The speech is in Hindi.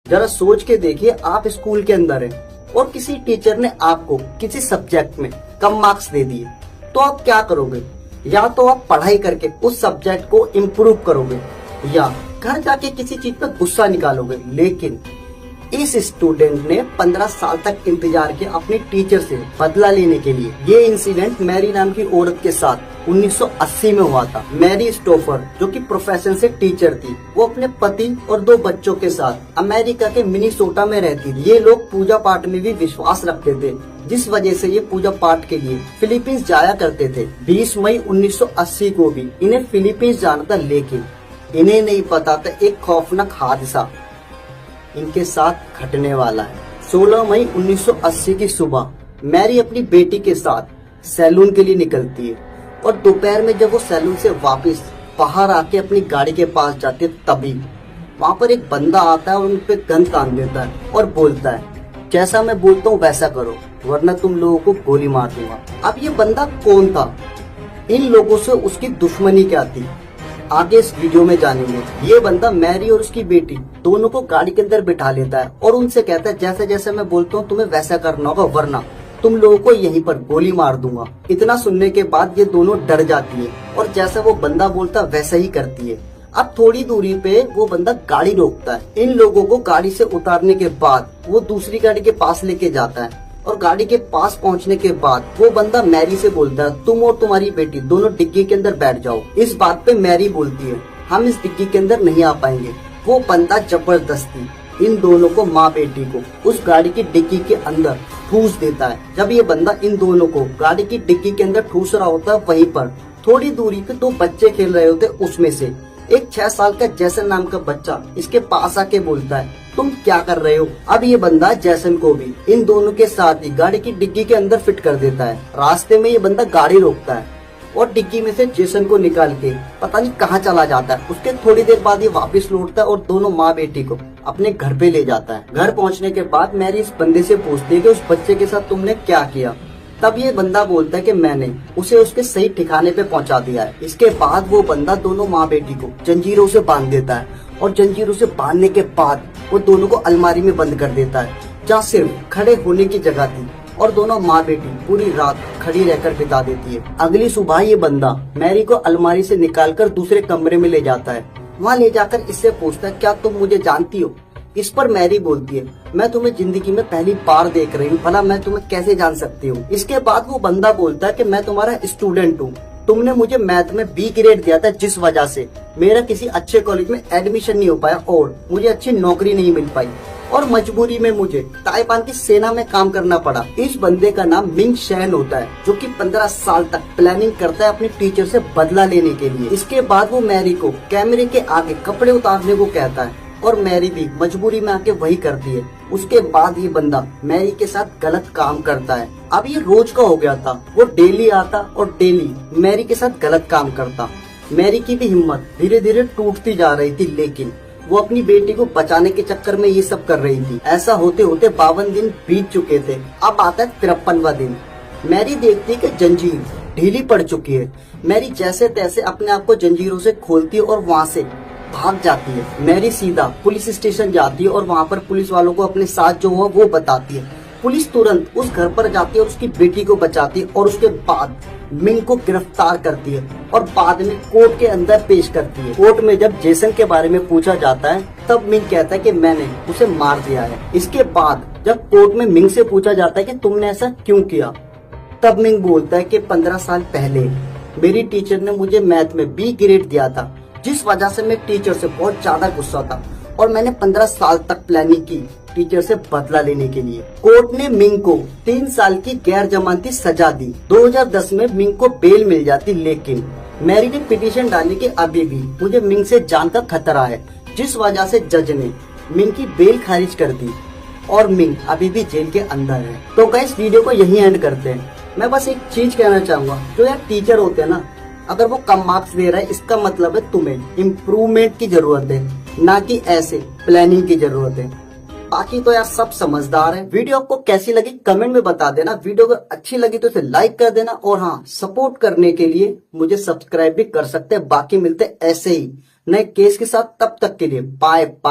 जरा सोच के देखिए, आप स्कूल के अंदर हैं और किसी टीचर ने आपको किसी सब्जेक्ट में कम मार्क्स दे दिए, तो आप क्या करोगे? या तो आप पढ़ाई करके उस सब्जेक्ट को इम्प्रूव करोगे या घर जाके किसी चीज पे गुस्सा निकालोगे। लेकिन इस स्टूडेंट ने 15 साल तक इंतजार किया अपने टीचर से बदला लेने के लिए। ये इंसिडेंट मैरी नाम की औरत के साथ 1980 में हुआ था। मैरी स्टोफर, जो कि प्रोफेशन से टीचर थी, वो अपने पति और 2 बच्चों के साथ अमेरिका के मिनीसोटा में रहती थी। ये लोग पूजा पाठ में भी विश्वास रखते थे, जिस वजह से ये पूजा पाठ के लिए फिलीपींस जाया करते थे। 20 मई 1980 को भी इन्हें फिलीपींस जाना था, लेकिन इन्हें नहीं पता था एक खौफनाक हादसा इनके साथ घटने वाला है। 16 मई 1980 की सुबह मैरी अपनी बेटी के साथ सैलून के लिए निकलती है और दोपहर में जब वो सैलून से वापस बाहर आके अपनी गाड़ी के पास जाती है, तभी वहाँ पर एक बंदा आता है और उन पे गन तान देता है और बोलता है, जैसा मैं बोलता हूँ वैसा करो वरना तुम लोगों को गोली मार दूंगा। अब ये बंदा कौन था? इन लोगों से उसकी दुश्मनी क्या थी? आगे इस वीडियो में जानेंगे। ये बंदा मैरी और उसकी बेटी दोनों को गाड़ी के अंदर बिठा लेता है और उनसे कहता है, जैसे जैसे मैं बोलता हूँ तुम्हें वैसा करना होगा वरना तुम लोगों को यहीं पर गोली मार दूंगा। इतना सुनने के बाद ये दोनों डर जाती है और जैसा वो बंदा बोलता वैसा ही करती है। अब थोड़ी दूरी पे वो बंदा गाड़ी रोकता है। इन लोगों को गाड़ी से उतारने के बाद वो दूसरी गाड़ी के पास लेके जाता है और गाड़ी के पास पहुंचने के बाद वो बंदा मैरी से बोलता है, तुम और तुम्हारी बेटी दोनों डिग्गी के अंदर बैठ जाओ। इस बात पे मैरी बोलती है, हम इस डिग्गी के अंदर नहीं आ पाएंगे। वो बंदा जबरदस्ती इन दोनों को, माँ बेटी को, उस गाड़ी की डिग्गी के अंदर ठूस देता है। जब ये बंदा इन दोनों को गाड़ी की डिग्गी के अंदर ठूस रहा होता है, वहीं पर थोड़ी दूरी पे 2 बच्चे खेल रहे होते, उसमें से एक 6 साल का जैसन नाम का बच्चा इसके पास आके बोलता है, तुम क्या कर रहे हो? अब ये बंदा जैसन को भी इन दोनों के साथ ही गाड़ी की डिग्गी के अंदर फिट कर देता है। रास्ते में ये बंदा गाड़ी रोकता है और डिग्गी में से जेसन को निकाल के पता नहीं कहाँ चला जाता है। उसके थोड़ी देर बाद ये वापस लौटता है और दोनों माँ बेटी को अपने घर पे ले जाता है। घर पहुँचने के बाद मैरी इस बंदे से पूछती है कि उस बच्चे के साथ तुमने क्या किया? तब ये बंदा बोलता है कि मैंने उसे उसके सही ठिकाने पे पहुंचा दिया है। इसके बाद वो बंदा दोनों माँ बेटी को जंजीरों से बांध देता है और जंजीरों से बांधने के बाद वो दोनों को अलमारी में बंद कर देता है, जहाँ सिर्फ खड़े होने की जगह थी, और दोनों माँ बेटी पूरी रात खड़ी रहकर बिता देती है। अगली सुबह ये बंदा मैरी को अलमारी से निकालकर दूसरे कमरे में ले जाता है। वहाँ ले जाकर इससे पूछता है, क्या तुम मुझे जानती हो? इस पर मैरी बोलती है, मैं तुम्हें जिंदगी में पहली बार देख रही हूँ, भला मैं तुम्हें कैसे जान सकती हूँ? इसके बाद वो बंदा बोलता है कि मैं तुम्हारा स्टूडेंट हूँ, तुमने मुझे मैथ में B ग्रेड दिया था, जिस वजह से मेरा किसी अच्छे कॉलेज में एडमिशन नहीं हो पाया और मुझे अच्छी नौकरी नहीं मिल पाई और मजबूरी में मुझे ताइवान की सेना में काम करना पड़ा। इस बंदे का नाम मिंग शैन होता है, जो कि 15 साल तक प्लानिंग करता है अपने टीचर से बदला लेने के लिए। इसके बाद वो मैरी को कैमरे के आगे कपड़े उतारने को कहता है और मैरी भी मजबूरी में आके वही करती है। उसके बाद ये बंदा मैरी के साथ गलत काम करता है। अब ये रोज का हो गया था, वो डेली आता और डेली मैरी के साथ गलत काम करता। मैरी की भी हिम्मत धीरे धीरे टूटती जा रही थी, लेकिन वो अपनी बेटी को बचाने के चक्कर में ये सब कर रही थी। ऐसा होते होते 52 दिन बीत चुके थे। अब आता है 53वां दिन। मैरी देखती है कि जंजीर ढीली पड़ चुकी है। मैरी जैसे तैसे अपने आप को जंजीरों से खोलती है और वहाँ से भाग जाती है। मैरी सीधा पुलिस स्टेशन जाती है और वहाँ पर पुलिस वालों को अपने साथ जो हुआ वो बताती है। पुलिस तुरंत उस घर पर जाती है और उसकी बेटी को बचाती है और उसके बाद मिंग को गिरफ्तार करती है और बाद में कोर्ट के अंदर पेश करती है। कोर्ट में जब जेसन के बारे में पूछा जाता है, तब मिंग कहता है कि मैंने उसे मार दिया है। इसके बाद जब कोर्ट में मिंग से पूछा जाता है कि तुमने ऐसा क्यों किया, तब मिंग बोलता है कि 15 साल पहले मेरी टीचर ने मुझे मैथ में B ग्रेड दिया था, जिस वजह से मैं टीचर से बहुत ज्यादा गुस्सा था और मैंने 15 साल तक प्लानिंग की टीचर से बदला लेने के लिए। कोर्ट ने मिंग को 3 साल की गैर जमानती सजा दी। 2010 में मिंग को बेल मिल जाती, लेकिन मैरी ने पिटीशन डाली कि अभी भी मुझे मिंग से जान का खतरा है, जिस वजह से जज ने मिंग की बेल खारिज कर दी और मिंग अभी भी जेल के अंदर है। तो गाइस, वीडियो को यहीं एंड करते हैं। मैं बस एक चीज कहना चाहूंगा, जो यार टीचर होते हैं ना, अगर वो कम मार्क्स दे रहा है, इसका मतलब है तुम्हें इम्प्रूवमेंट की जरूरत है, ना कि ऐसे प्लानिंग की जरूरत है। बाकी तो यार सब समझदार है। वीडियो आपको कैसी लगी कमेंट में बता देना। वीडियो अगर अच्छी लगी तो इसे लाइक कर देना और हाँ, सपोर्ट करने के लिए मुझे सब्सक्राइब भी कर सकते हैं। बाकी मिलते ऐसे ही नए केस के साथ, तब तक के लिए बाय बाय।